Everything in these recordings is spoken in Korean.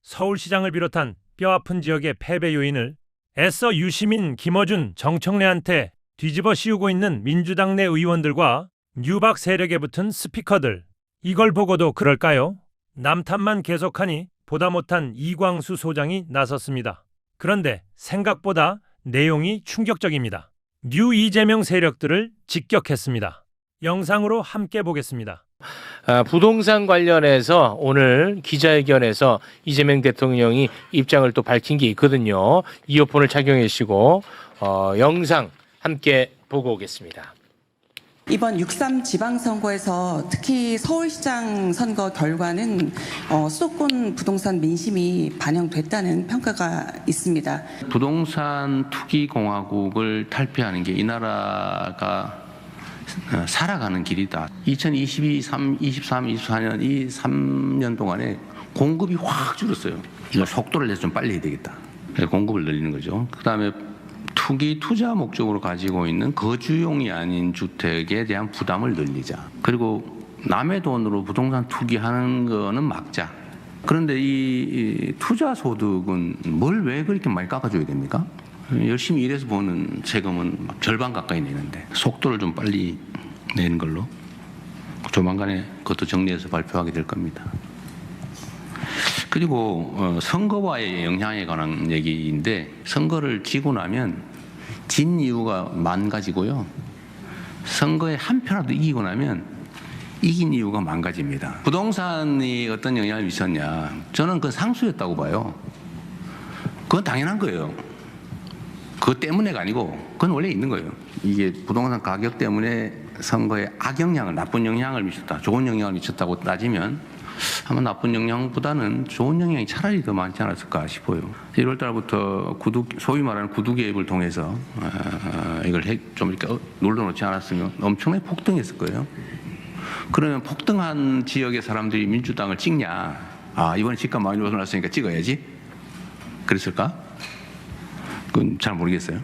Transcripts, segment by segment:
서울시장을 비롯한 뼈아픈 지역의 패배 요인을 애써 유시민, 김어준, 정청래한테 뒤집어 씌우고 있는 민주당 내 의원들과 뉴박 세력에 붙은 스피커들. 이걸 보고도 그럴까요? 남탓만 계속하니 보다 못한 이광수 소장이 나섰습니다. 그런데 생각보다 내용이 충격적입니다. 뉴 이재명 세력들을 직격했습니다. 영상으로 함께 보겠습니다. 부동산 관련해서 오늘 기자회견에서 이재명 대통령이 입장을 또 밝힌 게 있거든요. 이어폰을 착용해 주시고 영상 함께 보고 오겠습니다. 이번 6.3 지방선거에서 특히 서울시장 선거 결과는 수도권 부동산 민심이 반영됐다는 평가가 있습니다. 부동산 투기 공화국을 탈피하는 게 이 나라가 살아가는 길이다. 2022, 23, 24년 이 3년 동안에 공급이 확 줄었어요. 이거 속도를 내서 좀 빨리 해야 되겠다. 공급을 늘리는 거죠. 그다음에 투기 투자 목적으로 가지고 있는 거주용이 아닌 주택에 대한 부담을 늘리자. 그리고 남의 돈으로 부동산 투기하는 거는 막자. 그런데 이 투자 소득은 뭘 왜 그렇게 많이 깎아줘야 됩니까? 열심히 일해서 버는 세금은 절반 가까이 내는데 속도를 좀 빨리 내는 걸로 조만간에 그것도 정리해서 발표하게 될 겁니다. 그리고 선거와의 영향에 관한 얘기인데 선거를 지고 나면 진 이유가 만 가지고요. 선거에 한 표라도 이기고 나면 이긴 이유가 만 가지입니다. 부동산이 어떤 영향을 미쳤냐. 저는 그건 상수였다고 봐요. 그건 당연한 거예요. 그것 때문에가 아니고 그건 원래 있는 거예요. 이게 부동산 가격 때문에 선거에 악영향을, 나쁜 영향을 미쳤다, 좋은 영향을 미쳤다고 따지면 아마 나쁜 영향보다는 좋은 영향이 차라리 더 많지 않았을까 싶어요. 1월 달부터 소위 말하는 구두 개입을 통해서 이걸 좀 이렇게 눌러놓지 않았으면 엄청나게 폭등했을 거예요. 그러면 폭등한 지역의 사람들이 민주당을 찍냐? 아, 이번에 집값 많이 올랐으니까 찍어야지? 그랬을까? 그건 잘 모르겠어요.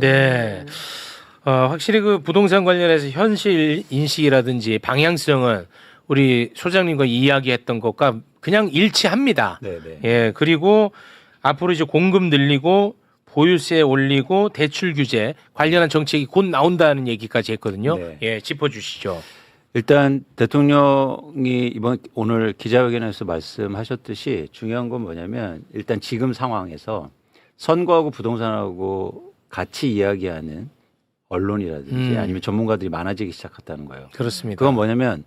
네, 확실히 그 부동산 관련해서 현실 인식이라든지 방향성은 우리 소장님과 이야기했던 것과 그냥 일치합니다. 네네. 예, 그리고 앞으로 이제 공급 늘리고 보유세 올리고 대출 규제 관련한 정책이 곧 나온다는 얘기까지 했거든요. 네. 예, 짚어주시죠. 일단 대통령이 오늘 기자회견에서 말씀하셨듯이 중요한 건 뭐냐면 일단 지금 상황에서 선거하고 부동산하고 같이 이야기하는 언론이라든지 아니면 전문가들이 많아지기 시작했다는 거예요. 그렇습니다. 그건 뭐냐면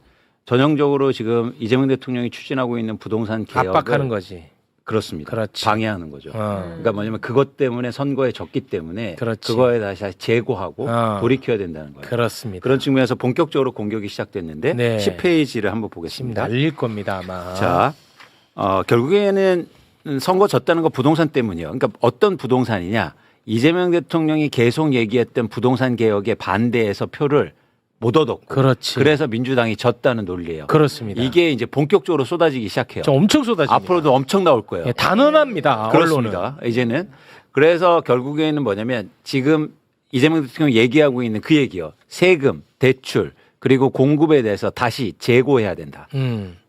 전형적으로 지금 이재명 대통령이 추진하고 있는 부동산 개혁을 압박하는 거지. 그렇습니다. 그렇지. 방해하는 거죠. 그러니까 뭐냐면 그것 때문에 선거에 졌기 때문에 그렇지. 그거에 다시 재고하고 돌이켜야 된다는 거예요. 그렇습니다. 그런 측면에서 본격적으로 공격이 시작됐는데 네. 10페이지를 한번 지금 보겠습니다. 날릴 겁니다 아마. 자, 결국에는 선거 졌다는 거 부동산 때문이에요. 그러니까 어떤 부동산이냐. 이재명 대통령이 계속 얘기했던 부동산 개혁에 반대해서 표를 못 얻었고 그렇지. 그래서 민주당이 졌다는 논리예요. 그렇습니다. 이게 이제 본격적으로 쏟아지기 시작해요. 엄청 쏟아집니다. 앞으로도 엄청 나올 거예요. 예, 단언합니다. 그렇습니다. 언론은. 이제는 그래서 결국에는 뭐냐면 지금 이재명 대통령 얘기하고 있는 그 얘기요. 세금, 대출 그리고 공급에 대해서 다시 재고해야 된다.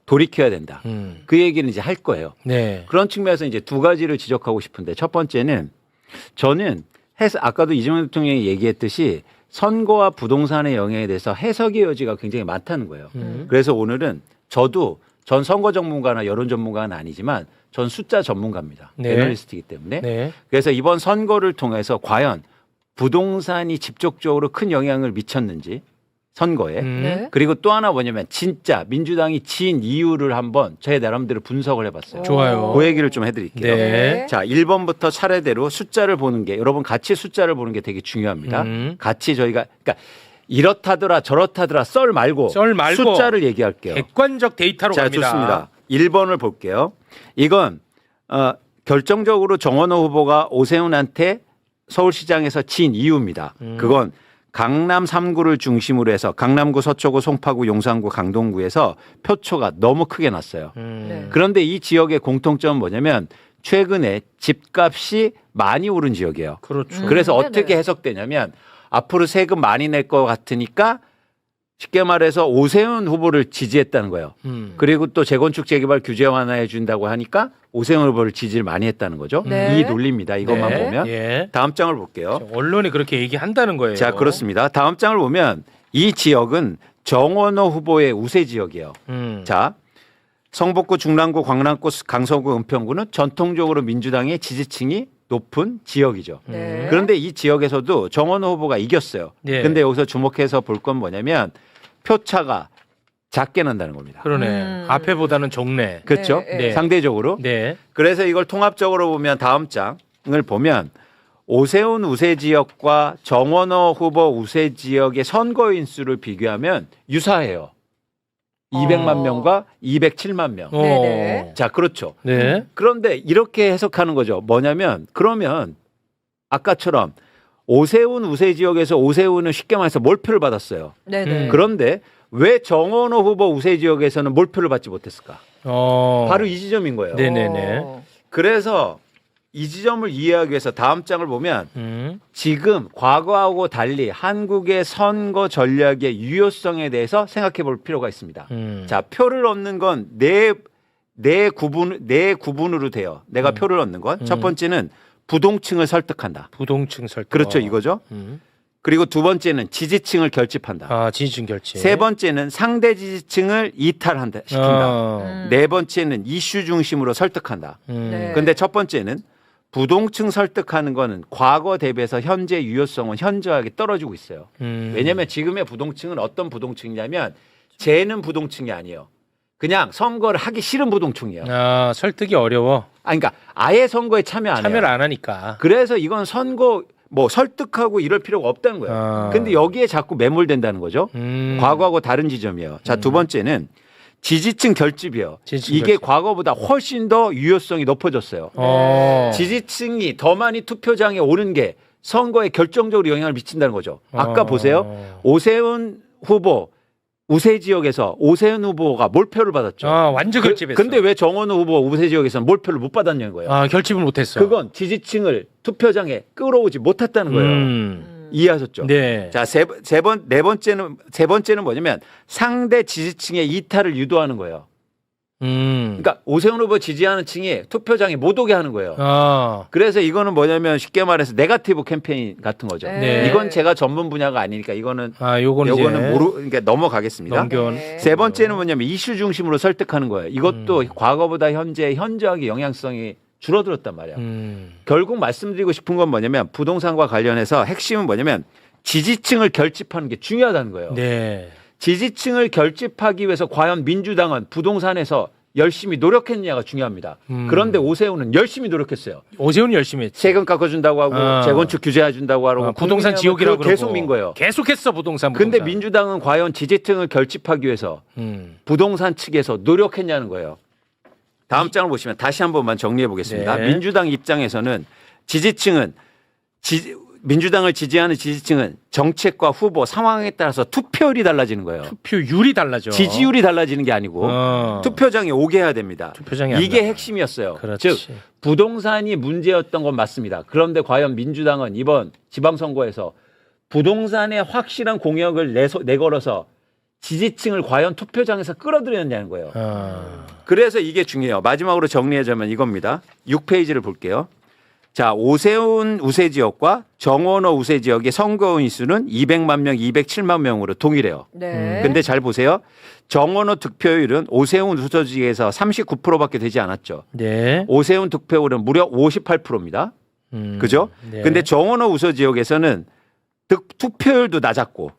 돌이켜야 된다. 그 얘기는 이제 할 거예요. 네. 그런 측면에서 이제 두 가지를 지적하고 싶은데 첫 번째는 저는 아까도 이재명 대통령이 얘기했듯이 선거와 부동산의 영향에 대해서 해석의 여지가 굉장히 많다는 거예요. 그래서 오늘은 전 선거 전문가나 여론 전문가는 아니지만 전 숫자 전문가입니다. 네. 애널리스트이기 때문에. 네. 그래서 이번 선거를 통해서 과연 부동산이 직접적으로 큰 영향을 미쳤는지 선거에 네. 그리고 또 하나 뭐냐면 진짜 민주당이 진 이유를 한번 제 나름대로 분석을 해봤어요. 좋아요. 그 얘기를 좀 해드릴게요. 네. 자, 1번부터 차례대로 숫자를 보는 게 여러분 같이 숫자를 보는 게 되게 중요합니다. 같이 저희가 그러니까 이렇다더라 저렇다더라 썰 말고 숫자를 얘기할게요. 객관적 데이터로 자, 갑니다. 좋습니다. 1번을 볼게요. 이건 결정적으로 정원호 후보가 오세훈한테 서울시장에서 진 이유입니다. 그건 강남 3구를 중심으로 해서 강남구, 서초구, 송파구, 용산구, 강동구에서 표초가 너무 크게 났어요. 네. 그런데 이 지역의 공통점은 뭐냐면 최근에 집값이 많이 오른 지역이에요. 그렇죠. 그래서 네네. 어떻게 해석되냐면 앞으로 세금 많이 낼 것 같으니까 쉽게 말해서 오세훈 후보를 지지했다는 거예요. 그리고 또 재건축 재개발 규제 완화해 준다고 하니까 오세훈 후보를 지지를 많이 했다는 거죠. 네. 이 논리입니다. 이것만 네. 보면. 예. 다음 장을 볼게요. 언론이 그렇게 얘기한다는 거예요. 자, 그렇습니다. 다음 장을 보면 이 지역은 정원호 후보의 우세 지역이에요. 자, 성북구, 중랑구, 광남구, 강서구, 은평구는 전통적으로 민주당의 지지층이 높은 지역이죠. 네. 그런데 이 지역에서도 정원호 후보가 이겼어요. 예. 근데 여기서 주목해서 볼 건 뭐냐면 표차가 작게 난다는 겁니다. 그러네. 앞에보다는 적네. 그렇죠? 네, 네. 상대적으로. 네. 그래서 이걸 통합적으로 보면 다음 장을 보면 오세훈 우세 지역과 정원호 후보 우세 지역의 선거인 수를 비교하면 유사해요. 200만 명과 207만 명. 네네. 자, 그렇죠. 네. 그런데 이렇게 해석하는 거죠. 뭐냐면 그러면 아까처럼 오세훈 우세 지역에서 오세훈은 쉽게 말해서 몰표를 받았어요. 네네. 그런데 왜 정원호 후보 우세 지역에서는 몰표를 받지 못했을까? 바로 이 지점인 거예요. 네네네. 그래서 이 지점을 이해하기 위해서 다음 장을 보면 지금 과거하고 달리 한국의 선거 전략의 유효성에 대해서 생각해 볼 필요가 있습니다. 자, 표를 얻는 건 네 구분으로 돼요. 내가 표를 얻는 건 첫 번째는 부동층을 설득한다. 부동층 설득. 그렇죠, 이거죠. 그리고 두 번째는 지지층을 결집한다. 아, 지지층 결집. 세 번째는 상대 지지층을 이탈한다 시킨다. 어. 네 번째는 이슈 중심으로 설득한다. 네. 근데 첫 번째는 부동층 설득하는 거는 과거 대비해서 현재 유효성은 현저하게 떨어지고 있어요. 왜냐하면 지금의 부동층은 어떤 부동층이냐면 쟤는 부동층이 아니에요. 그냥 선거를 하기 싫은 부동층이에요. 아, 설득이 어려워. 그러니까 아예 선거에 참여 안 해요. 참여를 안 하니까. 그래서 이건 선거 뭐 설득하고 이럴 필요가 없다는 거예요. 아. 근데 여기에 자꾸 매몰된다는 거죠. 과거하고 다른 지점이에요. 자, 두 번째는 지지층 결집이에요. 지지층 이게 결집. 과거보다 훨씬 더 유효성이 높아졌어요. 지지층이 더 많이 투표장에 오는 게 선거에 결정적으로 영향을 미친다는 거죠. 아까 보세요. 오세훈 후보 우세 지역에서 오세훈 후보가 몰표를 받았죠. 아, 완전 결집했어. 근데 왜 정원호 후보 우세 지역에서는 몰표를 못 받았냐는 거예요. 아, 결집을 못했어. 그건 지지층을 투표장에 끌어오지 못했다는 거예요. 이해하셨죠? 네. 자, 세 번째는 뭐냐면 상대 지지층의 이탈을 유도하는 거예요. 그러니까 오세훈 후보 지지하는 층이 투표장에 못 오게 하는 거예요. 아. 그래서 이거는 뭐냐면 쉽게 말해서 네거티브 캠페인 같은 거죠. 네. 이건 제가 전문 분야가 아니니까 이거는 아, 요거는 그러니까 넘어가겠습니다. 넘겨. 네. 세 번째는 뭐냐면 이슈 중심으로 설득하는 거예요. 이것도 과거보다 현저하게 영향성이 줄어들었단 말이야. 결국 말씀드리고 싶은 건 뭐냐면 부동산과 관련해서 핵심은 뭐냐면 지지층을 결집하는 게 중요하다는 거예요. 네. 지지층을 결집하기 위해서 과연 민주당은 부동산에서 열심히 노력했느냐가 중요합니다. 그런데 오세훈은 열심히 노력했어요. 오세훈이 열심히 했지. 세금 깎아준다고 하고 아. 재건축 규제해준다고 하고 부동산 지옥이라고 계속 그러고. 민 거예요. 계속했어 부동산. 근데 민주당은 과연 지지층을 결집하기 위해서 부동산 측에서 노력했냐는 거예요. 다음 장을 보시면 다시 한 번만 정리해 보겠습니다. 네. 민주당 입장에서는 민주당을 지지하는 지지층은 정책과 후보 상황에 따라서 투표율이 달라지는 거예요. 투표율이 달라져. 지지율이 달라지는 게 아니고 투표장에 오게 해야 됩니다. 투표장에 안 이게 나가. 핵심이었어요. 그렇지. 즉 부동산이 문제였던 건 맞습니다. 그런데 과연 민주당은 이번 지방선거에서 부동산에 확실한 공약을 내걸어서 지지층을 과연 투표장에서 끌어들였냐는 거예요. 그래서 이게 중요해요. 마지막으로 정리하자면 이겁니다. 6페이지를 볼게요. 자, 오세훈 우세 지역과 정원호 우세 지역의 선거인 수는 200만 명, 207만 명으로 동일해요. 네. 근데 잘 보세요. 정원호 득표율은 오세훈 우세 지역에서 39%밖에 되지 않았죠. 네. 오세훈 득표율은 무려 58%입니다. 그죠? 네. 근데 정원호 우세 지역에서는 투표율도 낮았고,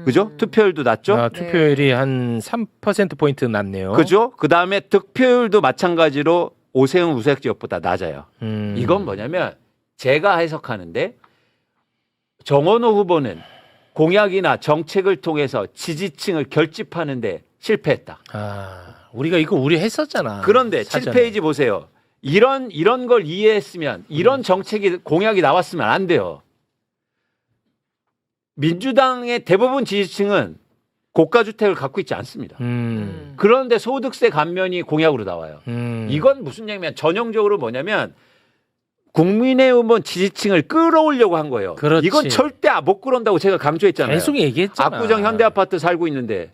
그죠? 투표율도 낮죠? 아, 투표율이 한 3%포인트 낮네요. 그죠? 그 다음에 득표율도 마찬가지로 오세훈 우세 지역보다 낮아요. 이건 뭐냐면 제가 해석하는데 정원호 후보는 공약이나 정책을 통해서 지지층을 결집하는데 실패했다. 아, 우리가 이거 했었잖아. 그런데 사전에. 7페이지 보세요. 이런 걸 이해했으면 이런 정책이 공약이 나왔으면 안 돼요. 민주당의 대부분 지지층은 고가주택을 갖고 있지 않습니다. 그런데 소득세 감면이 공약으로 나와요. 이건 무슨 얘기냐면 전형적으로 뭐냐면 국민의힘은 지지층을 끌어오려고 한 거예요. 그렇지. 이건 절대 못 그런다고 제가 강조했잖아요. 계속 얘기했잖아. 압구정 현대아파트 살고 있는데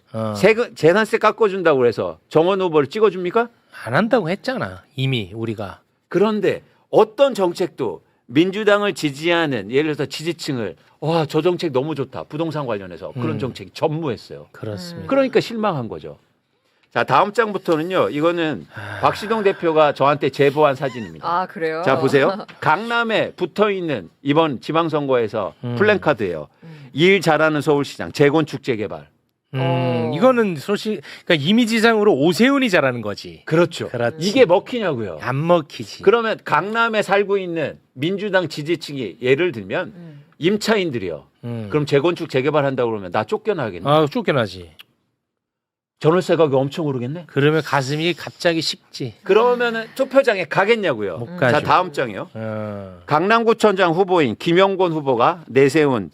재산세 깎아준다고 그래서 정원 후보를 찍어줍니까? 안 한다고 했잖아. 이미 우리가. 그런데 어떤 정책도 민주당을 지지하는 예를 들어서 지지층을 와, 저 정책 너무 좋다. 부동산 관련해서 그런 정책이 전무했어요. 그렇습니다. 그러니까 실망한 거죠. 자, 다음 장부터는요. 이거는 박시동 대표가 저한테 제보한 사진입니다. 아, 그래요? 자, 보세요. 강남에 붙어 있는 이번 지방선거에서 플랜카드예요. 일 잘하는 서울시장, 재건축 재개발. 이거는 솔직히 그러니까 이미지상으로 오세훈이 잘하는 거지. 그렇죠. 그렇지. 이게 먹히냐고요. 안 먹히지. 그러면 강남에 살고 있는 민주당 지지층이 예를 들면 임차인들이요. 그럼 재건축 재개발한다고 그러면 나 쫓겨나겠네. 아, 쫓겨나지. 전월세 가격이 엄청 오르겠네. 그러면 가슴이 갑자기 식지. 그러면은 투표장에 가겠냐고요. 못 가죠. 자, 다음 장이요. 어, 강남구청장 후보인 김영권 후보가 내세운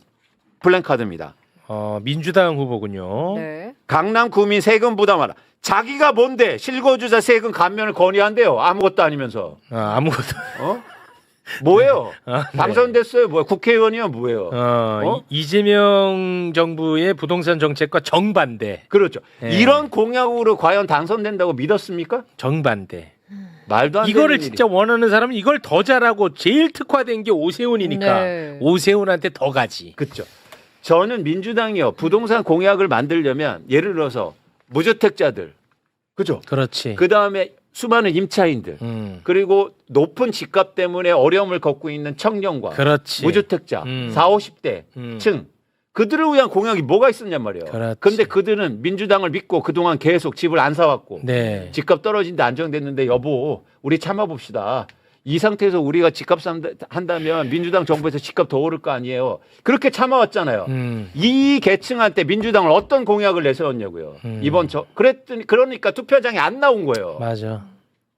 플랜카드입니다. 민주당 후보군요. 네. 강남 구민 세금 부담하라. 자기가 뭔데 실거주자 세금 감면을 건의한대요. 아무것도 아니면서. 아무것도. 뭐예요? 네. 당선됐어요. 뭐야? 국회의원이요? 뭐예요? 이재명 정부의 부동산 정책과 정반대. 그렇죠. 네. 이런 공약으로 과연 당선된다고 믿었습니까? 정반대. 말도 안 되는 이거를 일이. 진짜 원하는 사람은 이걸 더 잘하고 제일 특화된 게 오세훈이니까 네. 오세훈한테 더 가지. 그렇죠. 저는 민주당이요. 부동산 공약을 만들려면 예를 들어서 무주택자들. 그죠? 그렇지. 그다음에 수많은 임차인들. 그리고 높은 집값 때문에 어려움을 겪고 있는 청년과 그렇지. 무주택자 40, 50대 층 그들을 위한 공약이 뭐가 있었냔 말이에요. 그렇지. 근데 그들은 민주당을 믿고 그동안 계속 집을 안 사왔고 네. 집값 떨어진데 안정됐는데 여보 우리 참아봅시다. 이 상태에서 우리가 집값 한다면 민주당 정부에서 집값 더 오를 거 아니에요. 그렇게 참아왔잖아요. 이 계층한테 민주당을 어떤 공약을 내세웠냐고요. 이번 그랬더니 그러니까 투표장에 안 나온 거예요. 맞아.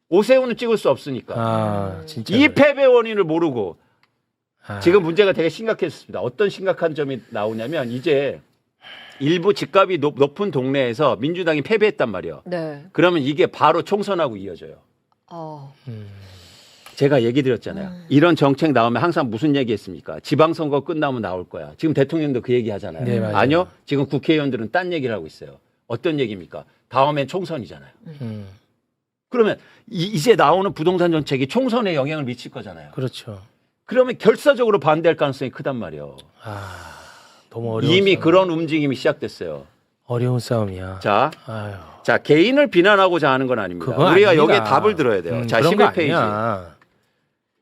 오세훈은 찍을 수 없으니까. 진짜. 이 패배 원인을 모르고 아. 지금 문제가 되게 심각했습니다. 어떤 심각한 점이 나오냐면 이제 일부 집값이 높은 동네에서 민주당이 패배했단 말이에요. 네. 그러면 이게 바로 총선하고 이어져요. 제가 얘기 드렸잖아요. 이런 정책 나오면 항상 무슨 얘기 했습니까? 지방선거 끝나면 나올 거야. 지금 대통령도 그 얘기 하잖아요. 네, 맞아요. 아니요. 지금 국회의원들은 딴 얘기를 하고 있어요. 어떤 얘기입니까? 다음엔 총선이잖아요. 그러면 이제 나오는 부동산 정책이 총선에 영향을 미칠 거잖아요. 그렇죠. 그러면 결사적으로 반대할 가능성이 크단 말이에요. 너무 어려운 이미 싸움. 그런 움직임이 시작됐어요. 어려운 싸움이야. 자, 아유. 자 개인을 비난하고자 하는 건 아닙니다. 그건 우리가 아닙니다. 여기에 답을 들어야 돼요. 자, 그런 거 11페이지. 아니야.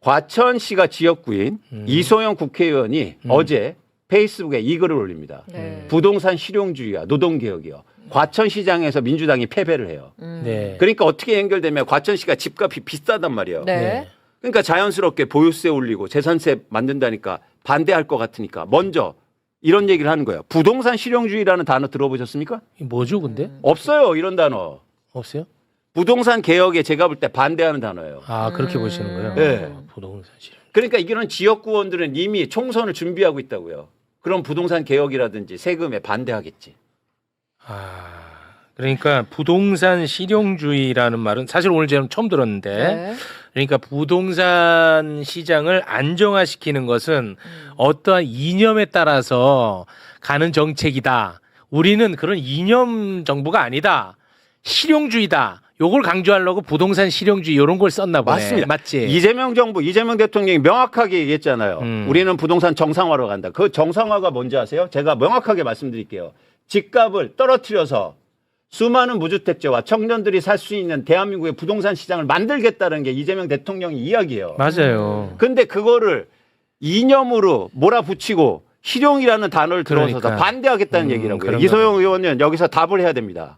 과천시가 지역구인 이소영 국회의원이 어제 페이스북에 이 글을 올립니다. 네. 부동산 실용주의와 노동개혁이요. 과천시장에서 민주당이 패배를 해요. 네. 그러니까 어떻게 연결되면 과천시가 집값이 비싸단 말이에요. 네. 그러니까 자연스럽게 보유세 올리고 재산세 만든다니까 반대할 것 같으니까 먼저 이런 얘기를 하는 거예요. 부동산 실용주의라는 단어 들어보셨습니까? 이게 뭐죠, 근데? 없어요. 이런 단어. 없어요? 부동산 개혁에 제가 볼 때 반대하는 단어예요. 그렇게 보시는 거예요? 네. 부동산 실용. 그러니까 이런 지역구원들은 이미 총선을 준비하고 있다고요. 그럼 부동산 개혁이라든지 세금에 반대하겠지. 그러니까 부동산 실용주의라는 말은 사실 오늘 제가 처음 들었는데 네. 그러니까 부동산 시장을 안정화시키는 것은 어떠한 이념에 따라서 가는 정책이다. 우리는 그런 이념 정부가 아니다. 실용주의다. 요걸 강조하려고 부동산 실용주의 이런 걸 썼나 보네. 맞습니다. 맞지? 이재명 정부, 이재명 대통령이 명확하게 얘기했잖아요. 우리는 부동산 정상화로 간다. 그 정상화가 뭔지 아세요? 제가 명확하게 말씀드릴게요. 집값을 떨어뜨려서 수많은 무주택자와 청년들이 살 수 있는 대한민국의 부동산 시장을 만들겠다는 게 이재명 대통령의 이야기예요. 맞아요. 근데 그거를 이념으로 몰아붙이고 실용이라는 단어를 들어서 그러니까. 반대하겠다는 얘기라고요. 그런가 이소영 의원은 여기서 답을 해야 됩니다.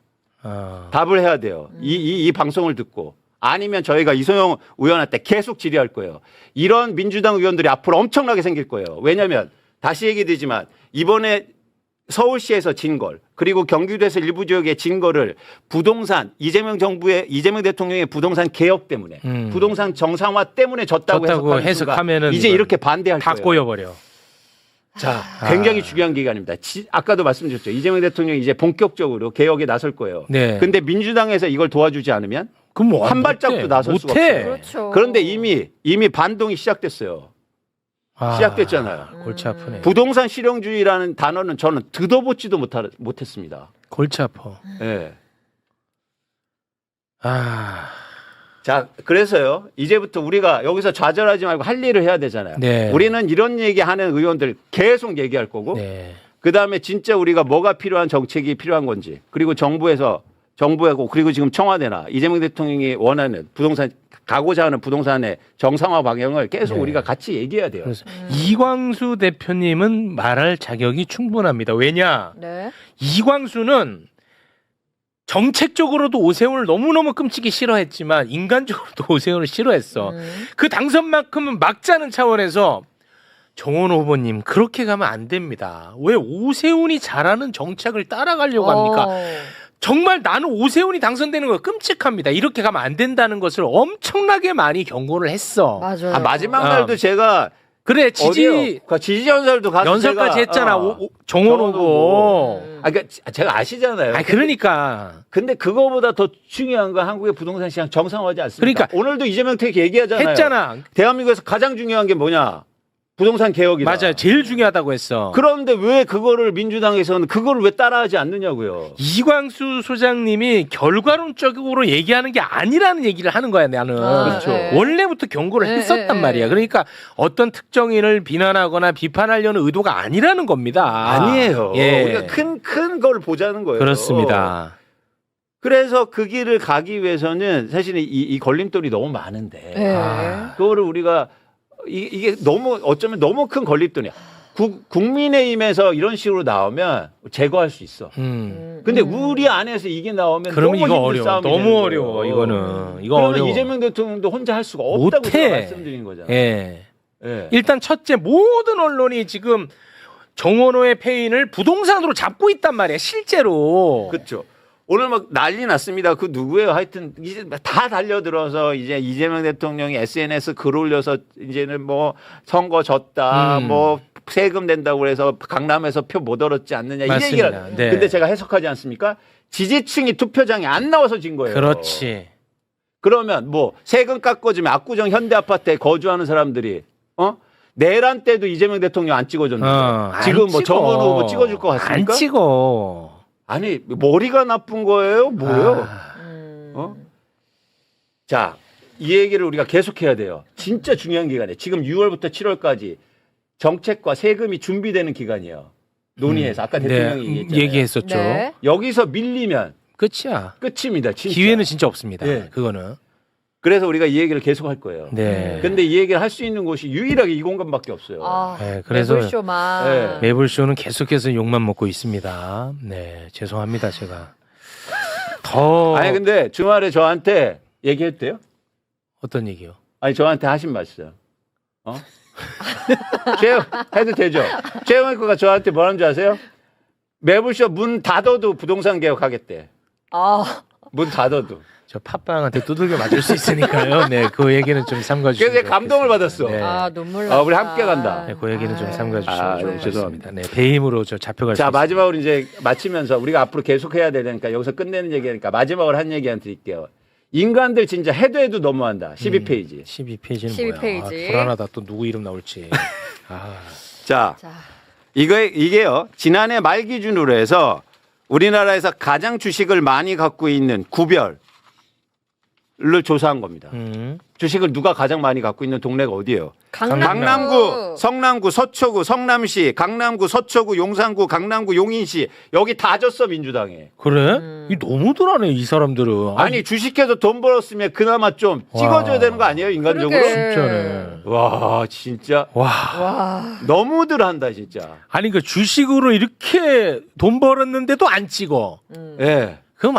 답을 해야 돼요. 이 방송을 듣고. 아니면 저희가 이소영 의원한테 계속 질의할 거예요. 이런 민주당 의원들이 앞으로 엄청나게 생길 거예요. 왜냐하면 다시 얘기되지만 이번에 서울시에서 진 걸 그리고 경기도에서 일부 지역에 진 거를 부동산 이재명 대통령의 부동산 개혁 때문에 부동산 정상화 때문에 졌다고 해석하면은 이제 이렇게 반대할 다 거예요. 꼬여버려. 자, 굉장히 중요한 기간입니다. 아까도 말씀드렸죠. 이재명 대통령이 이제 본격적으로 개혁에 나설 거예요. 네. 근데 민주당에서 이걸 도와주지 않으면 그럼 뭐 한 발짝도 나설 수가 못해. 없어요. 그렇죠. 그런데 이미 반동이 시작됐어요. 시작됐잖아요. 골치 아프네. 부동산 실용주의라는 단어는 저는 듣어보지도 못했습니다. 골치 아파. 예. 자, 그래서요. 이제부터 우리가 여기서 좌절하지 말고 할 일을 해야 되잖아요. 네. 우리는 이런 얘기하는 의원들 계속 얘기할 거고 네. 그다음에 진짜 우리가 뭐가 필요한 정책이 필요한 건지 그리고 정부하고 그리고 지금 청와대나 이재명 대통령이 원하는 부동산 가고자 하는 부동산의 정상화 방향을 계속 네. 우리가 같이 얘기해야 돼요. 그래서 이광수 대표님은 말할 자격이 충분합니다. 왜냐? 네. 이광수는 정책적으로도 오세훈을 너무너무 끔찍이 싫어했지만 인간적으로도 오세훈을 싫어했어. 그 당선만큼은 막자는 차원에서 정원호 후보님 그렇게 가면 안 됩니다. 왜 오세훈이 잘하는 정책을 따라가려고 합니까? 정말 나는 오세훈이 당선되는 거 끔찍합니다. 이렇게 가면 안 된다는 것을 엄청나게 많이 경고를 했어. 맞아요. 마지막 날도 제가 그래 지지 지지 연설도 가서 연설까지 제가, 했잖아. 정원호 후보. 그러니까 제가 아시잖아요. 그러니까. 근데 그거보다 더 중요한 건 한국의 부동산 시장 정상화하지 않습니까? 그러니까 오늘도 이재명 특히 얘기하잖아요. 했잖아. 대한민국에서 가장 중요한 게 뭐냐? 부동산 개혁이다. 맞아요. 제일 중요하다고 했어. 그런데 왜 그거를 민주당에서는 그거를 왜 따라하지 않느냐고요. 이광수 소장님이 결과론적으로 얘기하는 게 아니라는 얘기를 하는 거야 나는. 그렇죠. 네. 원래부터 경고를 네, 했었단 네, 말이야. 네. 그러니까 어떤 특정인을 비난하거나 비판하려는 의도가 아니라는 겁니다. 아니에요. 예. 우리가 큰 걸 보자는 거예요. 그렇습니다. 그래서 그 길을 가기 위해서는 사실은 이 걸림돌이 너무 많은데 네. 그거를 우리가 이게 너무 어쩌면 너무 큰 걸림돌이야. 국민의힘에서 이런 식으로 나오면 제거할 수 있어. 근데 우리 안에서 이게 나오면 그러면 너무 이거 힘든 어려워. 싸움이 너무 되는 거예요. 어려워. 이거는 이거 그러면 어려워. 이재명 대통령도 혼자 할 수가 없다고 못해. 제가 말씀드린 거잖아요. 예. 예. 일단 첫째 모든 언론이 지금 정원호의 패인을 부동산으로 잡고 있단 말이야. 실제로. 그렇죠. 오늘 막 난리 났습니다. 그 누구예요? 하여튼 이제 다 달려들어서 이제 이재명 대통령이 SNS 글 올려서 이제는 뭐 선거 졌다, 뭐 세금 낸다고 그래서 강남에서 표 못 얻었지 않느냐 이 맞습니다. 얘기가. 네. 근데 제가 해석하지 않습니까? 지지층이 투표장에 안 나와서 진 거예요. 그렇지. 그러면 뭐 세금 깎아주면 압구정 현대 아파트에 거주하는 사람들이 내란 때도 이재명 대통령 안 찍어줬는데 안 지금 뭐 찍어. 정원호 후보 찍어줄 것 같습니까? 안 찍어. 아니 머리가 나쁜 거예요? 뭐예요? 자, 이 얘기를 우리가 계속해야 돼요. 진짜 중요한 기간이에요. 지금 6월부터 7월까지 정책과 세금이 준비되는 기간이에요. 논의해서 아까 대통령이 얘기했잖아요. 얘기했었죠. 네. 여기서 밀리면 끝이야. 끝입니다. 진짜. 기회는 진짜 없습니다. 예. 그거는. 그래서 우리가 이 얘기를 계속 할 거예요. 네. 근데 이 얘기를 할 수 있는 곳이 유일하게 이 공간밖에 없어요. 네, 그래서 매불쇼만. 네. 매불쇼는 계속해서 욕만 먹고 있습니다. 네, 죄송합니다, 제가. 더 아니 근데 주말에 저한테 얘기해도 돼요? 어떤 얘기요? 아니 저한테 하신 말씀. 해도 되죠? 최영일 거가 저한테 뭐라는 줄 아세요? 매불쇼 문 닫아도 부동산 개혁하겠대. 문 닫아도. 저 팟빵한테 두들겨 맞을 수 있으니까요. 네, 그 얘기는 좀 삼가 주시면 그래서 감동을 받았어. 네. 눈물 나. 우리 함께 간다. 네, 그 얘기는 좀 삼가 아, 주시면 죄송합니다. 좋겠습니다. 네, 배임으로 저 잡혀갈 수 자, 있습니다. 마지막으로 이제 마치면서 우리가 앞으로 계속 해야 되니까 여기서 끝내는 얘기하니까 마지막으로 한 얘기 한 드릴게요. 인간들 진짜 해도 너무한다. 12페이지. 12페이지는 12페이지. 뭐야? 불안하다. 또 누구 이름 나올지. 자, 이게요. 지난해 말 기준으로 해서 우리나라에서 가장 주식을 많이 갖고 있는 구별을 조사한 겁니다. 주식을 누가 가장 많이 갖고 있는 동네가 어디예요? 강남구, 성남구, 서초구, 성남시, 강남구, 서초구, 용산구, 강남구, 용인시 여기 다 졌어 민주당에. 그래? 이 너무들하네 이 사람들은. 아니 주식해서 돈 벌었으면 그나마 좀 찍어줘야 되는 거 아니에요 인간적으로? 그러게. 진짜네. 와 진짜 와. 너무들 한다 진짜. 아니 그 주식으로 이렇게 돈 벌었는데도 안 찍어. 예. 그럼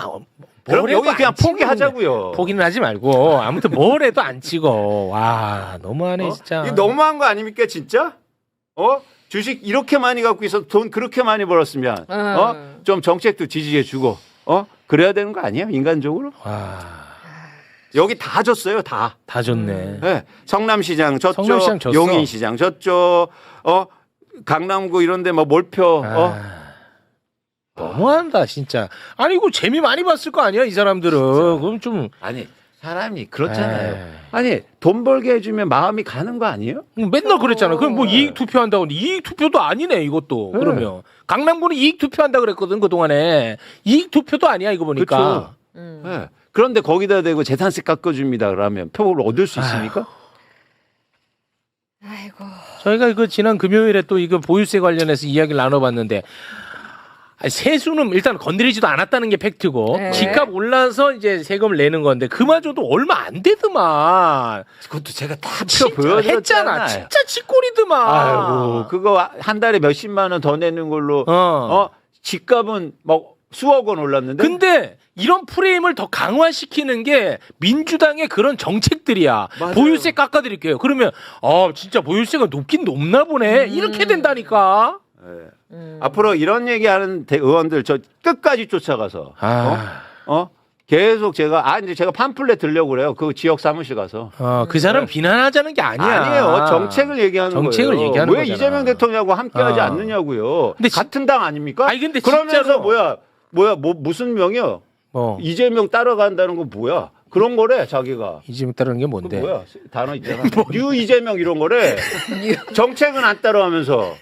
그럼 뭘 여기 해도 그냥 안 찍는데. 포기하자고요. 포기는 하지 말고 아무튼 뭘 해도 안 찍어. 와 너무하네 진짜. 이거 너무한 거 아닙니까 진짜? 주식 이렇게 많이 갖고 있어서 돈 그렇게 많이 벌었으면 좀 정책도 지지해주고 그래야 되는 거 아니에요 인간적으로? 와. 여기 다 줬어요 다. 다 좋네. 네. 성남시장 저쪽, 성남시장 줬어. 용인시장 저쪽, 강남구 이런데 뭐 몰표, 너무한다 진짜. 아니 이거 재미 많이 봤을 거 아니야 이 사람들은. 진짜. 그럼 좀 아니 사람이 그렇잖아요. 에이. 아니 돈 벌게 해주면 마음이 가는 거 아니에요? 맨날 그랬잖아. 그럼 뭐 이익 투표한다고 하는데 이익 투표도 아니네 이것도. 네. 그러면 강남구는 이익 투표한다 그랬거든 그 동안에. 이익 투표도 아니야 이거 보니까. 네. 그런데 거기다 대고 재산세 깎아줍니다. 그러면 표를 얻을 수 있습니까? 아이고. 저희가 그 지난 금요일에 또 이거 보유세 관련해서 이야기를 나눠봤는데 아니, 세수는 일단 건드리지도 않았다는 게 팩트고 네. 집값 올라서 이제 세금을 내는 건데 그마저도 얼마 안 되더만. 그것도 제가 다 표 진짜 보여드렸잖아요. 했잖아. 진짜 쥐꼬리더만. 아이고 그거 한 달에 몇십만 원 더 내는 걸로 어. 집값은 막 수억 원 올랐는데. 근데 이런 프레임을 더 강화시키는 게 민주당의 그런 정책들이야. 맞아요. 보유세 깎아드릴게요. 그러면 진짜 보유세가 높긴 높나 보네. 이렇게 된다니까. 네. 앞으로 이런 얘기하는 의원들 저 끝까지 쫓아가서 계속 제가 이제 제가 팜플렛 들려고 그래요. 그 지역 사무실 가서. 그 사람 비난하자는 게 아니야. 아니에요. 정책을 얘기하는 정책을 거예요. 얘기하는 왜 거잖아. 이재명 대통령하고 함께하지 않느냐고요. 근데 같은 당 아닙니까? 아니, 근데 그러면서 진짜로- 무슨 명이요? 뭐 이재명 따라간다는 건 뭐야? 그런 거래 자기가. 이재명 따르는 게 그 뭔데? 뭐야? 단어 있잖아. 뉴 이재명 이런 거래. 정책은 안 따라가면서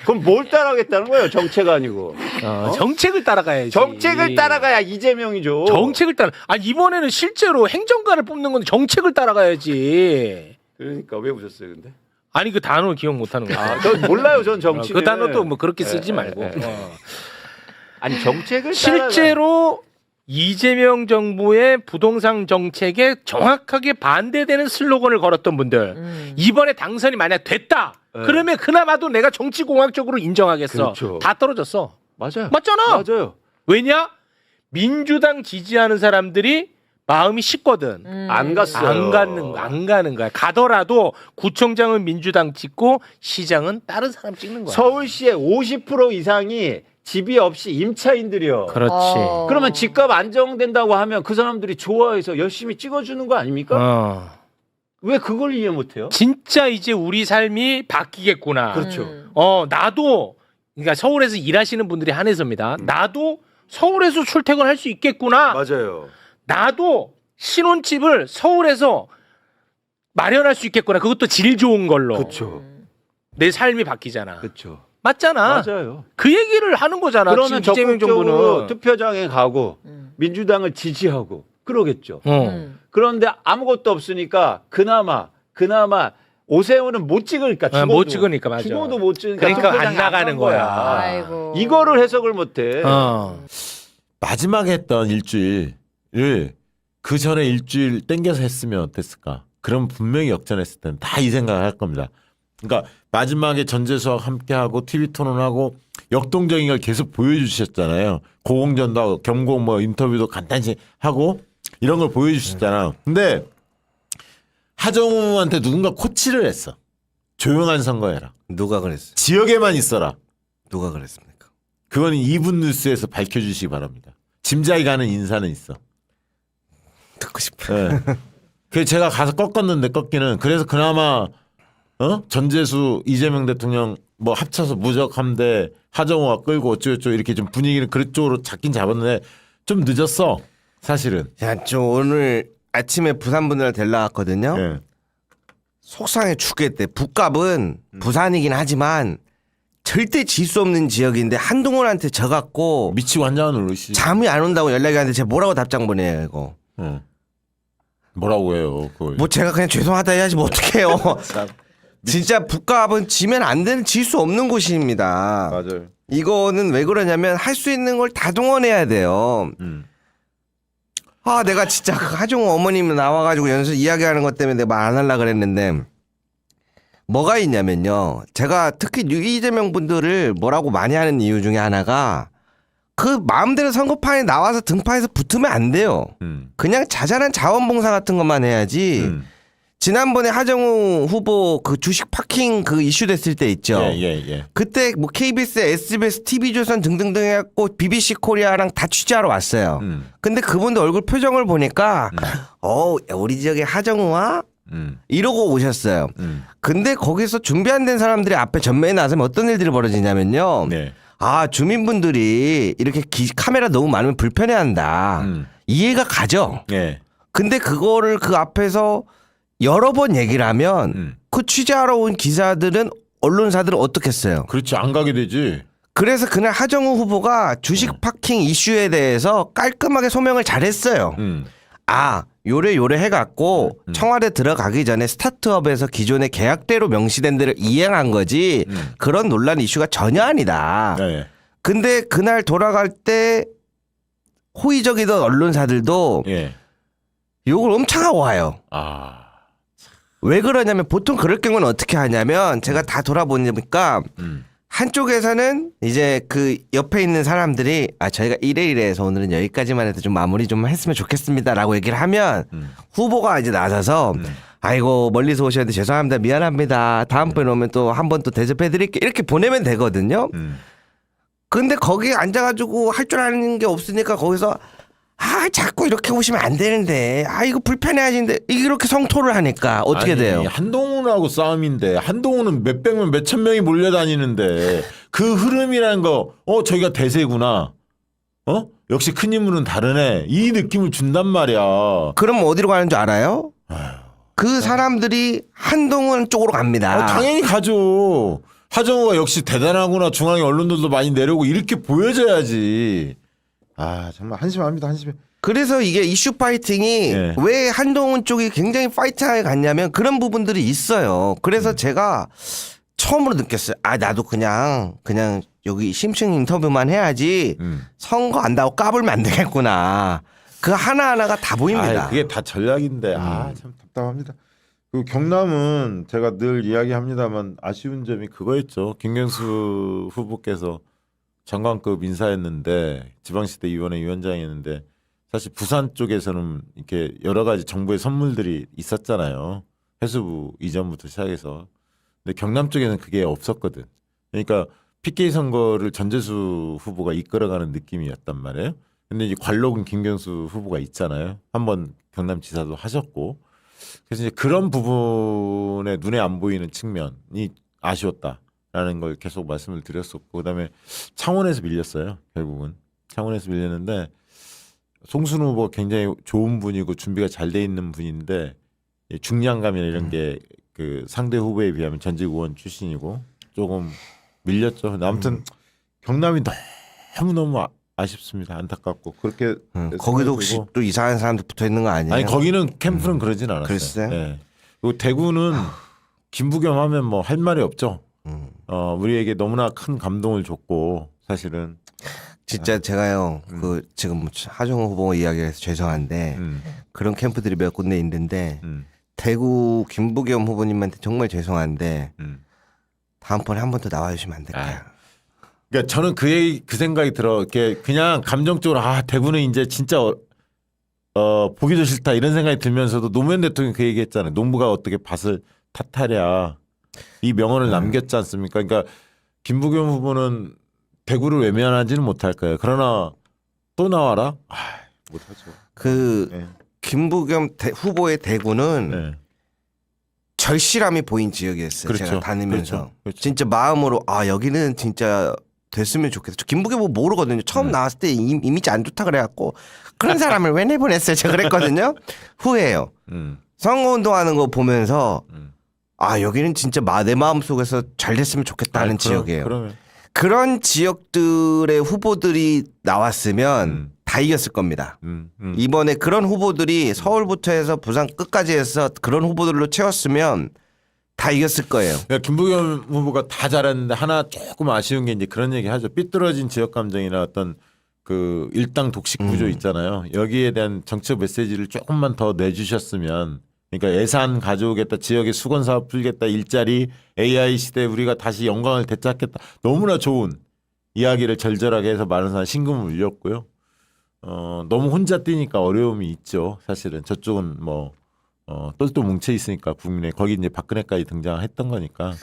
그럼 뭘 따라가겠다는 거예요? 정책 아니고. 정책을 따라가야지. 정책을 따라가야 이재명이죠. 정책을 따라. 이번에는 실제로 행정가를 뽑는 건데 정책을 따라가야지. 그러니까 왜 웃었어요, 근데? 아니 그 단어 기억 못하는 거야. 저 몰라요, 전 정치. 그 단어도 뭐 그렇게 쓰지 말고. 아니 정책을 실제로 이재명 정부의 부동산 정책에 정확하게 반대되는 슬로건을 걸었던 분들 이번에 당선이 만약 됐다 그러면 그나마도 내가 정치공학적으로 인정하겠어. 그렇죠. 다 떨어졌어. 맞아요. 맞잖아. 맞아요. 왜냐? 민주당 지지하는 사람들이 마음이 식거든. 안 갔어요. 안 가는 거야. 가더라도 구청장은 민주당 찍고 시장은 다른 사람 찍는 거야. 서울시의 50% 이상이 집이 없이 임차인들이요. 그렇지. 그러면 집값 안정된다고 하면 그 사람들이 좋아해서 열심히 찍어주는 거 아닙니까? 왜 그걸 이해 못해요? 진짜 이제 우리 삶이 바뀌겠구나. 그렇죠. 나도 그러니까 서울에서 일하시는 분들이 한해서입니다. 나도 서울에서 출퇴근할 수 있겠구나. 맞아요. 나도 신혼집을 서울에서 마련할 수 있겠구나. 그것도 질 좋은 걸로. 그렇죠. 내 삶이 바뀌잖아. 그렇죠. 맞잖아. 맞아요. 그 얘기를 하는 거잖아. 그러면 지금 이재명 적극적으로 정부는. 투표장에 가고 민주당을 지지하고 그러겠죠. 그런데 아무것도 없으니까 그나마 오세훈은 못 찍으니까 죽어도 못 찍으니까 맞아. 죽어도 못 찍으니까 그러니까 투표장에 안 나가는 간 거야. 아이고. 이거를 해석을 못해. 마지막에 했던 일주일을 그 전에 일주일 땡겨서 했으면 어땠을까? 그럼 분명히 역전했을 때는 다 이 생각을 할 겁니다. 그러니까 마지막에 전재수와 함께하고 TV 토론하고 역동적인 걸 계속 보여주셨잖아요. 고공전도 하고 경고 뭐 인터뷰도 간단히 하고 이런 걸 보여주셨잖아. 근데 하정우한테 누군가 코치를 했어. 조용한 선거해라. 누가 그랬어요? 지역에만 있어라. 누가 그랬습니까? 그거는 2분 뉴스에서 밝혀주시기 바랍니다. 짐작이 가는 인사는 있어. 듣고 싶어요. 네. 그래서 제가 가서 꺾었는데 꺾기는 그래서 그나마 전재수 이재명 대통령 뭐 합쳐서 무적함대 하정우가 끌고 어쩌고저쩌고 이렇게 좀 분위기를 그쪽으로 잡긴 잡았는데 좀 늦었어 사실은. 야, 저 오늘 아침에 부산 분들 데리러 갔거든요. 네. 속상해 죽겠대. 북갑은 부산이긴 하지만 절대 질 수 없는 지역인데 한동훈한테 져갖고 미치고 환장하는 어르신. 잠이 안 온다고 연락이 왔는데 제가 뭐라고 답장 보내요 이거. 뭐라고 해요 그걸. 뭐 제가 그냥 죄송하다 해야지 뭐 어떡해요. 진짜 북갑은 지면 안 되는 질 수 없는 곳입니다. 맞아요. 이거는 왜 그러냐면 할 수 있는 걸 다 동원해야 돼요. 내가 진짜 하정우 어머님 나와가지고 연수 이야기하는 것 때문에 내가 말 안 하려고 그랬는데 뭐가 있냐면요. 제가 특히 이재명 분들을 뭐라고 많이 하는 이유 중에 하나가 그 마음대로 선거판에 나와서 등판해서 붙으면 안 돼요. 그냥 자잘한 자원봉사 같은 것만 해야지. 지난번에 하정우 후보 그 주식 파킹 그 이슈 됐을 때 있죠. 예. 그때 뭐 KBS, SBS, TV조선 등등등 해갖고 BBC 코리아랑 다 취재하러 왔어요. 근데 그분들 얼굴 표정을 보니까 우리 지역에 하정우와 이러고 오셨어요. 근데 거기서 준비 안 된 사람들이 앞에 전면에 나서면 어떤 일들이 벌어지냐면요. 네. 주민분들이 이렇게 카메라 너무 많으면 불편해한다. 이해가 가죠. 네. 근데 그거를 그 앞에서 여러 번 얘기를 하면 그 취재하러 온 기자들은 언론사들은 어떻겠어요? 그렇지 안 가게 되지. 그래서 그날 하정우 후보가 주식 파킹 이슈에 대해서 깔끔하게 소명을 잘했어요. 아, 요래 해갖고 청와대 들어가기 전에 스타트업에서 기존의 계약대로 명시된 데를 이행한 거지 그런 논란 이슈가 전혀 아니다. 네. 근데 그날 돌아갈 때 호의적이던 언론사들도 예. 욕을 엄청 하고 와요. 아. 왜 그러냐면 보통 그럴 경우는 어떻게 하냐면 제가 다 돌아보니까 한쪽에서는 이제 그 옆에 있는 사람들이 아 저희가 이래서 오늘은 여기까지만 해도 좀 마무리 좀 했으면 좋겠습니다라고 얘기를 하면 후보가 이제 나서서 아이고 멀리서 오셨는데 죄송합니다 미안합니다 다음번에 오면 또 한 번 또 대접해드릴게 이렇게 보내면 되거든요. 근데 거기에 앉아가지고 할 줄 아는 게 없으니까 거기서 아 자꾸 이렇게 오시면 안 되는데 아 이거 불편해하시는데 이렇게 성토를 하니까 어떻게 아니, 돼요? 한동훈하고 싸움인데 한동훈은 몇백 명 몇천 명이 몰려다니는데 그 흐름이라는 거 저희가 대세구나. 역시 큰 인물은 다르네. 이 느낌을 준단 말이야. 그럼 어디로 가는 줄 알아요? 그 사람들이 한동훈 쪽으로 갑니다. 당연히 가죠. 하정우가 역시 대단하구나. 중앙의 언론들도 많이 내려오고 이렇게 보여줘야지. 아 정말 한심합니다. 한심해. 그래서 이게 이슈 파이팅이 네. 왜 한동훈 쪽이 굉장히 파이팅하게 갔냐면 그런 부분들이 있어요. 그래서 제가 처음으로 느꼈어요. 아 나도 그냥 여기 심층 인터뷰만 해야지 선거 안다고 까불면 안 되겠구나. 그 하나하나가 다 보입니다. 그게 다 전략인데 참 답답합니다. 그 경남은 제가 늘 이야기합니다만 아쉬운 점이 그거였죠. 김경수 후보께서 장관급 인사였는데 지방시대 위원회 위원장이었는데 사실 부산 쪽에서는 이렇게 여러 가지 정부의 선물들이 있었잖아요. 해수부 이전부터 시작해서. 근데 경남 쪽에는 그게 없었거든. 그러니까 PK 선거를 전재수 후보가 이끌어가는 느낌이었단 말이에요. 근데 이제 관록은 김경수 후보가 있잖아요. 한번 경남지사도 하셨고. 그래서 이제 그런 부분에 눈에 안 보이는 측면이 아쉬웠다라는 걸 계속 말씀을 드렸었고, 그다음에 창원에서 밀렸어요. 결국은 창원에서 밀렸는데 송순 후보 굉장히 좋은 분이고 준비가 잘 돼 있는 분인데 중량감이나 이런 게 그 상대 후보에 비하면 전직 의원 출신이고 조금 밀렸죠. 근데 아무튼 경남이 너무 아쉽습니다. 안타깝고 그렇게 거기도 혹시 또 이상한 사람들 붙어 있는 거 아니에요? 아니 거기는 캠프는 그러진 않았어요. 글쎄. 네. 그리고 대구는 김부겸 하면 뭐 할 말이 없죠. 우리에게 너무나 큰 감동을 줬고 사실은 진짜 제가요 그 지금 하정우 후보 이야기해서 죄송한데 그런 캠프들이 몇 군데 있는데 대구 김부겸 후보님한테 정말 죄송한데 다음번에 한 번 더 나와주시면 안 될까요? 그러니까 저는 그 생각이 들어. 이렇게 그냥 감정적으로 대구는 이제 진짜 보기도 싫다 이런 생각이 들면서도 노무현 대통령이 그 얘기했잖아요. 농부가 어떻게 밭을 탓하랴 이 명언을 남겼지 않습니까? 그러니까 김부겸 후보는 대구를 외면하지는 못할 거예요. 그러나 또 나와라? 못하죠. 그 김부겸 후보의 대구는 절실함이 보인 지역이었어요. 그렇죠. 제가 다니면서 그렇죠. 진짜 마음으로 여기는 진짜 됐으면 좋겠어. 저 김부겸 후보 모르거든요. 처음 나왔을 때 이미지 안 좋다 그래갖고 그런 사람을 왜 내보냈어요? 제가 그랬거든요. 후회해요. 선거운동하는 거 보면서 여기는 진짜 내 마음 속에서 잘 됐으면 좋겠다는 지역이에요. 그러면. 그런 지역들의 후보들이 나왔으면 다 이겼을 겁니다. 이번에 그런 후보들이 서울부터 해서 부산 끝까지 해서 그런 후보들로 채웠으면 다 이겼을 거예요. 그러니까 김부겸 후보가 다 잘했는데 하나 조금 아쉬운 게 이제 그런 얘기 하죠. 삐뚤어진 지역 감정이나 어떤 그 일당 독식 구조 있잖아요. 여기에 대한 정책 메시지를 조금만 더 내주셨으면, 그러니까 예산 가져오겠다, 지역의 수건 사업 풀겠다, 일자리, AI 시대에 우리가 다시 영광을 되찾겠다. 너무나 좋은 이야기를 절절하게 해서 많은 사람 신금을 울렸고요. 너무 혼자 뛰니까 어려움이 있죠. 사실은 저쪽은 뭐 똘똘 뭉쳐 있으니까 국민의 거기 이제 박근혜까지 등장했던 거니까.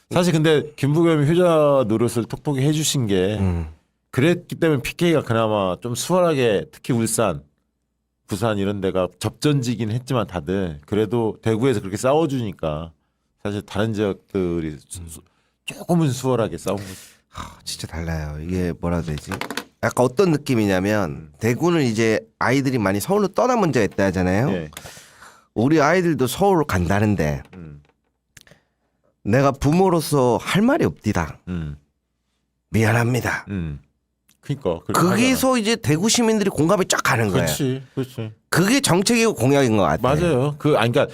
사실 근데 김부겸이 효자 노릇을 톡톡히 해주신 게 그랬기 때문에 PK가 그나마 좀 수월하게 특히 울산, 부산 이런 데가 접전지긴 했지만 다들 그래도 대구에서 그렇게 싸워주니까 사실 다른 지역들이 조금은 수월하게 싸운 거죠. 진짜 달라요. 이게 뭐라 해야 되지? 약간 어떤 느낌이냐면 대구는 이제 아이들이 많이 서울로 떠난 문제가 있다 하잖아요. 예. 우리 아이들도 서울로 간다는데 음. 내가 부모로서 할 말이 없디다. 음. 미안합니다. 그러니까 거기서 이제 대구 시민들이 공감이 쫙 가는 거예요. 그렇지. 그게 정책이고 공약인 것 같아요. 맞아요. 그러니까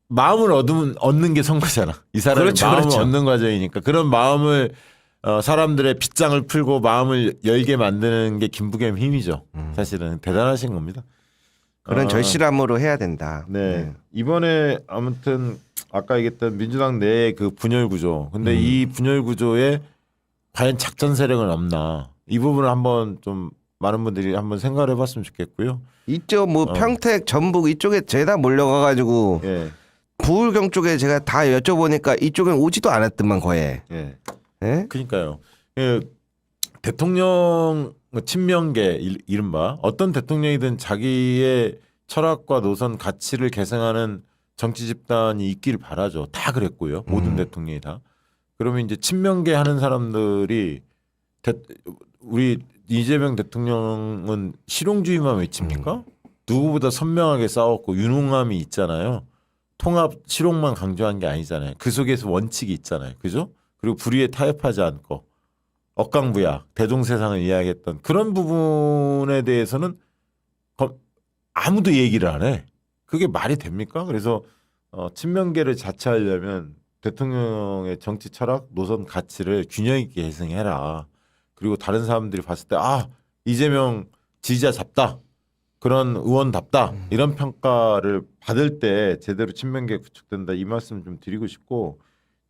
마음을 얻는 게 선거잖아. 이 사람의 그렇죠, 마음을 그렇죠. 얻는 과정이니까 그런 마음을 사람들의 빗장을 풀고 마음을 열게 만드는 게 김부겸 힘이죠. 사실은 대단하신 겁니다. 그런 절실함으로 해야 된다. 네. 이번에 아무튼 아까 얘기했던 민주당 내의 그 분열 구조. 근데 이 분열 구조에 과연 작전 세력은 없나? 이 부분을 한번 좀 많은 분들이 한번 생각을 해봤으면 좋겠고요. 이쪽 뭐 평택, 전북 이쪽에 죄다 몰려가가지고 예. 부울경 쪽에 제가 다 여쭤보니까 이쪽엔 오지도 않았더만 거의. 예. 예? 그러니까요. 예, 대통령 친명계 이른바 어떤 대통령이든 자기의 철학과 노선 가치를 계승하는 정치 집단이 있길 바라죠. 다 그랬고요. 모든 대통령이 다. 그러면 이제 친명계 하는 사람들이 우리 이재명 대통령은 실용주의만 외칩니까? 누구보다 선명하게 싸웠고 유능함이 있잖아요. 통합 실용만 강조한 게 아니잖아요. 그 속에서 원칙이 있잖아요. 그죠? 그리고 불의에 타협하지 않고 억강부약, 대동세상을 이야기했던 그런 부분에 대해서는 아무도 얘기를 안 해. 그게 말이 됩니까? 그래서 친명계를 자처하려면 대통령의 정치 철학, 노선 가치를 균형 있게 계승해라. 그리고 다른 사람들이 봤을 때 이재명 지지자답다. 그런 의원답다. 이런 평가를 받을 때 제대로 친명계 구축된다. 이 말씀 좀 드리고 싶고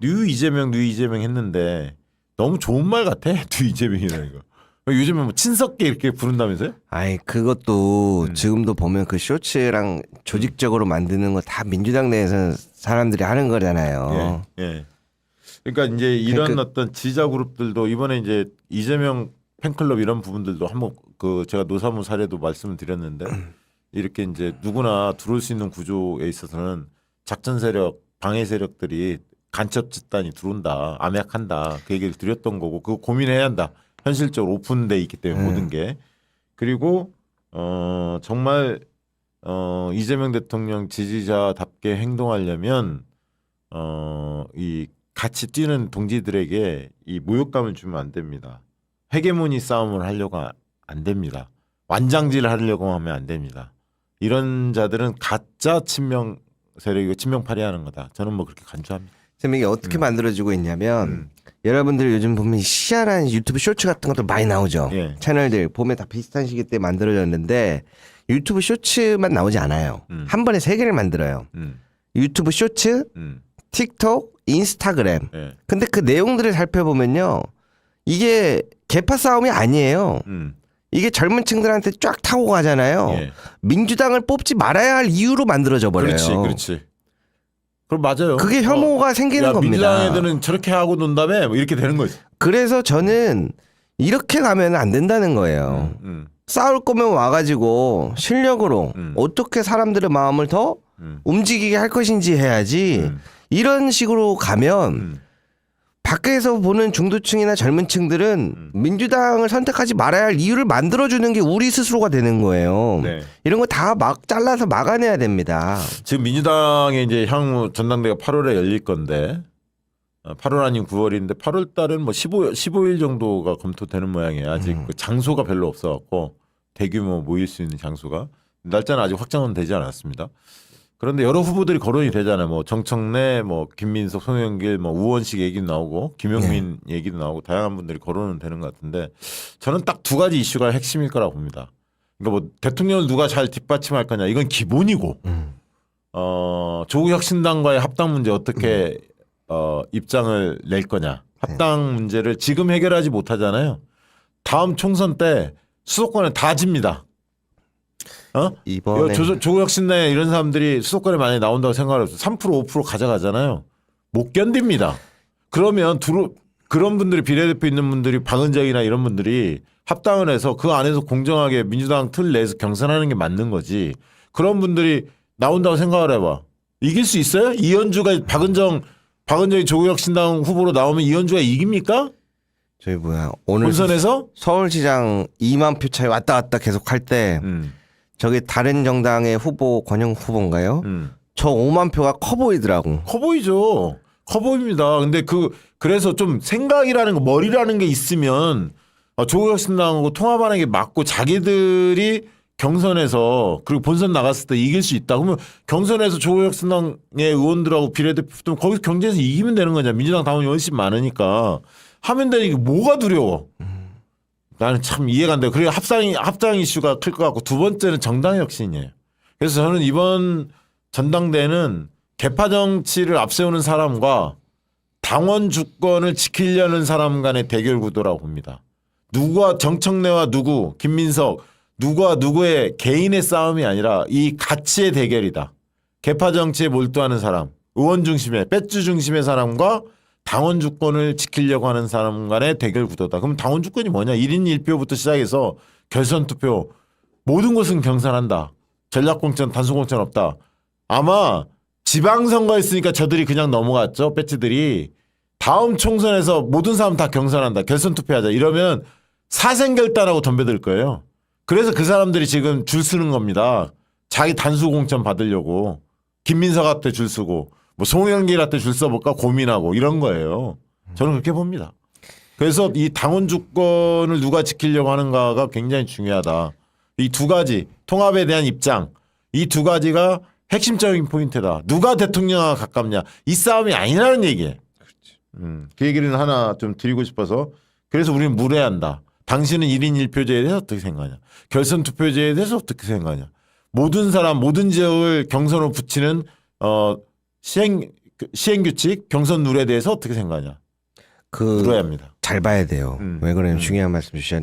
뉴 이재명 했는데 너무 좋은 말 같아. 뉴 이재명이라는 거. 요즘에 뭐 친석계 이렇게 부른다면서요? 아이 그것도 지금도 보면 그 쇼츠랑 조직적으로 만드는 거 다 민주당 내에서 사람들이 하는 거잖아요. 예. 그러니까 이제 이런 어떤 지지자 그룹들도 이번에 이제 이재명 팬클럽 이런 부분들도 한번 제가 노사모 사례도 말씀을 드렸는데 이렇게 이제 누구나 들어올 수 있는 구조에 있어서는 작전 세력, 방해 세력들이 간첩 집단이 들어온다, 암약한다 그 얘기를 드렸던 거고 그거 고민해야 한다. 현실적으로 오픈돼 있기 때문에 모든 게 그리고 정말 이재명 대통령 지지자답게 행동하려면 이 같이 뛰는 동지들에게 이 모욕감을 주면 안 됩니다. 헤게모니 싸움을 하려고 안 됩니다. 완장질을 하려고 하면 안 됩니다. 이런 자들은 가짜 친명 세력이고 친명팔이 하는 거다. 저는 뭐 그렇게 간주합니다. 지금 이게 어떻게 만들어지고 있냐면 여러분들 요즘 보면 희한한 유튜브 쇼츠 같은 것도 많이 나오죠. 예. 채널들 보면 다 비슷한 시기 때 만들어졌는데 유튜브 쇼츠만 나오지 않아요. 한 번에 3개를 만들어요. 유튜브 쇼츠, 틱톡, 인스타그램. 예. 근데 그 내용들을 살펴보면요. 이게 계파 싸움이 아니에요. 이게 젊은 층들한테 쫙 타고 가잖아요. 예. 민주당을 뽑지 말아야 할 이유로 만들어져 버려요. 그렇지. 그럼 맞아요. 그게 혐오가 생기는 겁니다. 민주당 애들은 저렇게 하고 논 다음에 뭐 이렇게 되는 거지. 그래서 저는 이렇게 가면 안 된다는 거예요. 싸울 거면 와가지고 실력으로 어떻게 사람들의 마음을 더 움직이게 할 것인지 해야지. 이런 식으로 가면 밖에서 보는 중도층이나 젊은 층들은 민주당을 선택하지 말아야 할 이유를 만들어주는 게 우리 스스로가 되는 거예요. 네. 이런 거 다 막 잘라서 막아내야 됩니다. 지금 민주당의 이제 향후 전당대회가 8월에 열릴 건데 8월 아닌 9월인데 8월 달은 뭐 15일 정도가 검토되는 모양이에요. 아직 그 장소가 별로 없어갖고 대규모 모일 수 있는 장소가 날짜는 아직 확정은 되지 않았습니다. 그런데 여러 후보들이 거론이 되잖아요. 뭐 정청래, 뭐 김민석, 송영길, 뭐 우원식 얘기도 나오고 김용민 얘기도 나오고 다양한 분들이 거론은 되는 것 같은데 저는 딱 2가지 이슈가 핵심일 거라고 봅니다. 그러니까 뭐 대통령을 누가 잘 뒷받침할 거냐 이건 기본이고 조국 혁신당과의 합당 문제 어떻게 입장을 낼 거냐 합당 문제를 지금 해결하지 못하잖아요. 다음 총선 때 수도권에 다 집니다. 이번에 조국 혁신당 이런 사람들이 수도권에 많이 나온다고 생각을 해서 3% 5% 가져가잖아요. 못 견딥니다. 그러면 그런 분들이 비례대표 있는 분들이 박은정이나 이런 분들이 합당을 해서 그 안에서 공정하게 민주당 틀 내에서 경선하는 게 맞는 거지. 그런 분들이 나온다고 생각을 해봐. 이길 수 있어요? 이현주가 박은정이 조국 혁신당 후보로 나오면 이현주가 이깁니까? 저희 오늘 본선에서 서울시장 2만 표 차이 왔다 갔다 계속 할 때 저기 다른 정당의 후보 권영 후보인가요? 저 5만 표가 커 보이더라고. 커 보이죠. 커 보입니다. 근데 그래서 좀 생각이라는 거, 머리라는 게 있으면 조국혁신당하고 통합하는 게 맞고 자기들이 경선에서 그리고 본선 나갔을 때 이길 수 있다. 그러면 경선에서 조국혁신당의 의원들하고 비례대표 붙으면 거기서 경쟁에서 이기면 되는 거냐. 민주당 당원이 훨씬 많으니까 하면 되니까 뭐가 두려워. 나는 참 이해가 안 돼요. 그리고 합당 이슈가 클 것 같고 두 번째는 정당 혁신이에요. 그래서 저는 이번 전당대회는 개파 정치를 앞세우는 사람과 당원 주권을 지키려는 사람 간의 대결 구도라고 봅니다. 누구와 정청래와 누구, 김민석, 누구와 누구의 개인의 싸움이 아니라 이 가치의 대결이다. 개파 정치에 몰두하는 사람, 의원 중심의, 배주 중심의 사람과 당원 주권을 지키려고 하는 사람 간의 대결 구도다. 그럼 당원 주권이 뭐냐? 1인 1표부터 시작해서 결선 투표, 모든 것은 경선한다. 전략공천, 단수공천 없다. 아마 지방선거 했으니까 저들이 그냥 넘어갔죠. 배치들이. 다음 총선에서 모든 사람 다 경선한다. 결선 투표하자. 이러면 사생결단하고 덤벼들 거예요. 그래서 그 사람들이 지금 줄 서는 겁니다. 자기 단수공천 받으려고. 김민석한테 줄 서고 뭐 송영길한테 줄 서볼까 고민하고 이런 거예요. 저는 그렇게 봅니다. 그래서 이 당원 주권을 누가 지키려고 하는가가 굉장히 중요하다. 이 두 가지 통합에 대한 입장, 이 두 가지가 핵심적인 포인트다. 누가 대통령과 가깝냐. 이 싸움이 아니라는 얘기예요. 그 얘기를 하나 좀 드리고 싶어서 그래서 우리는 물어야 당신은 1인 1표제에 대해서 어떻게 생각하냐. 결선 투표제에 대해서 어떻게 생각하냐. 모든 사람 모든 지역을 경선으로 붙이는 시행규칙 경선 룰에 대해서 어떻게 생각하냐. 물어야 합니다. 잘 봐야 돼요. 왜 그러냐면 중요한 말씀 주셨는데